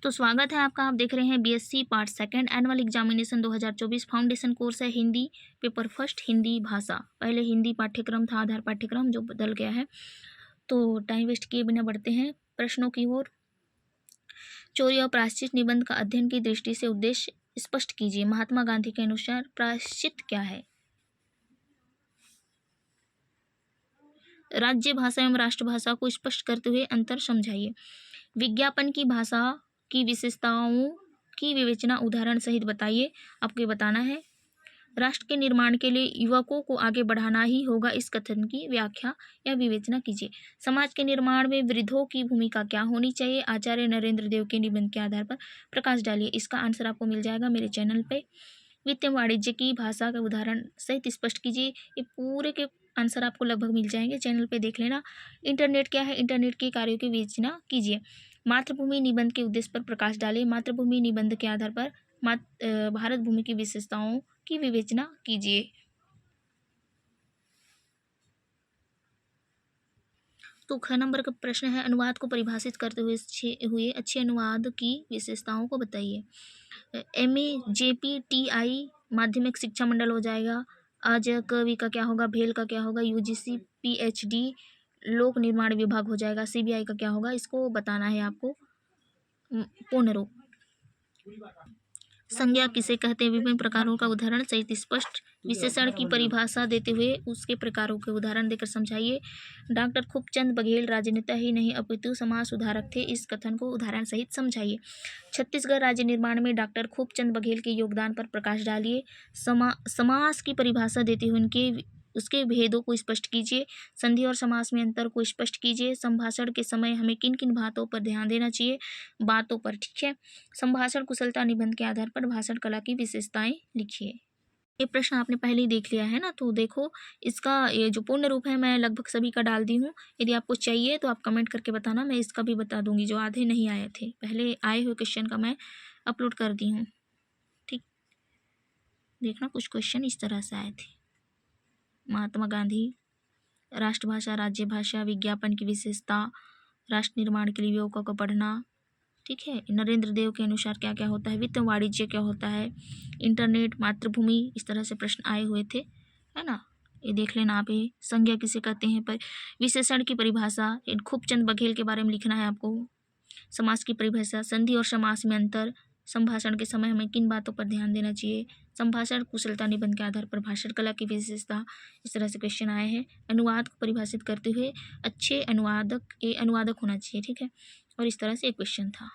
तो स्वागत है आपका। आप देख रहे हैं BSc part second annual examination 2024 foundation course है हिंदी पेपर फर्स्ट हिंदी भाषा। पहले हिंदी पाठ्यक्रम था, आधार पाठ्यक्रम जो बदल गया है। तो टाइम वेस्ट किए बिना बढ़ते हैं प्रश्नों की ओर। चोरी और प्रायश्चित निबंध का अध्ययन की दृष्टि से उद्देश्य स्पष्ट कीजिए। महात्मा गांधी के अनुसार प्रायश्चित क्या है? राज्य भाषा एवं राष्ट्रभाषा को स्पष्ट करते हुए अंतर समझाइए। विज्ञापन की भाषा की विशेषताओं की विवेचना उदाहरण सहित बताइए। आपको ये बताना है। राष्ट्र के निर्माण के लिए युवकों को आगे बढ़ाना ही होगा, इस कथन की व्याख्या या विवेचना कीजिए। समाज के निर्माण में वृद्धों की भूमिका क्या होनी चाहिए? आचार्य नरेंद्र देव के निबंध के आधार पर प्रकाश डालिए। इसका आंसर आपको मिल जाएगा मेरे चैनल पे। वित्त एवं वाणिज्य की भाषा का उदाहरण सहित स्पष्ट कीजिए। ये पूरे के आंसर आपको लगभग मिल जाएंगे, चैनल पे देख लेना। इंटरनेट क्या है? इंटरनेट के कार्यों की विवेचना कीजिए। मातृभूमि निबंध के उद्देश्य पर प्रकाश डालिए। मातृभूमि निबंध के आधार पर भारत भूमि की विशेषताओं की विवेचना कीजिए। तो ख नंबर का प्रश्न है, अनुवाद को परिभाषित करते हुए अच्छे अनुवाद की विशेषताओं को बताइए। MAJPTI माध्यमिक शिक्षा मंडल हो जाएगा। आज कवि का क्या होगा? भेल का क्या होगा? UGC PhD लोक निर्माण विभाग हो जाएगा। CBI का क्या होगा? इसको बताना है आपको। पूर्ण रूप संज्ञा किसे कहते हैं? विभिन्न प्रकारों का उदाहरण सहित स्पष्ट विशेषण की परिभाषा देते हुए उसके प्रकारों के उदाहरण देकर समझाइए। डॉक्टर खूबचंद बघेल राजनेता ही नहीं अपितु समाज सुधारक थे, इस कथन को उदाहरण सहित समझाइए। छत्तीसगढ़ राज्य निर्माण में डॉक्टर खूबचंद बघेल के योगदान पर प्रकाश डालिए। समास की परिभाषा देते हुए उसके भेदों को स्पष्ट कीजिए। संधि और समास में अंतर को स्पष्ट कीजिए। संभाषण के समय हमें किन किन बातों पर ध्यान देना चाहिए? बातों पर, ठीक है। संभाषण कुशलता निबंध के आधार पर भाषण कला की विशेषताएं लिखिए। ये प्रश्न आपने पहले ही देख लिया है ना, तो देखो इसका ये जो पूर्ण रूप है मैं लगभग सभी का डाल दी हूँ। यदि आपको चाहिए तो आप कमेंट करके बताना, मैं इसका भी बता दूंगी। जो आधे नहीं आए थे, पहले आए हुए क्वेश्चन का मैं अपलोड कर दी हूँ, ठीक। देखना कुछ क्वेश्चन इस तरह से आए थे। महात्मा गांधी, राष्ट्रभाषा, राज्य भाषा, विज्ञापन की विशेषता, राष्ट्र निर्माण के लिए युवकों को पढ़ना, ठीक है। नरेंद्र देव के अनुसार क्या क्या होता है? वित्त वाणिज्य क्या होता है? इंटरनेट, मातृभूमि, इस तरह से प्रश्न आए हुए थे, है ना। ये देख लेना आप। ये संज्ञा किसे कहते हैं? पर विशेषण की परिभाषा, खूबचंद बघेल के बारे में लिखना है आपको। समास की परिभाषा, संधि और समास में अंतर, संभाषण के समय हमें किन बातों पर ध्यान देना चाहिए, संभाषण कुशलता निबंध के आधार पर भाषण कला की विशेषता, इस तरह से क्वेश्चन आए हैं। अनुवाद को परिभाषित करते हुए अच्छे अनुवादक, ये अनुवादक होना चाहिए, ठीक है। और इस तरह से एक क्वेश्चन था।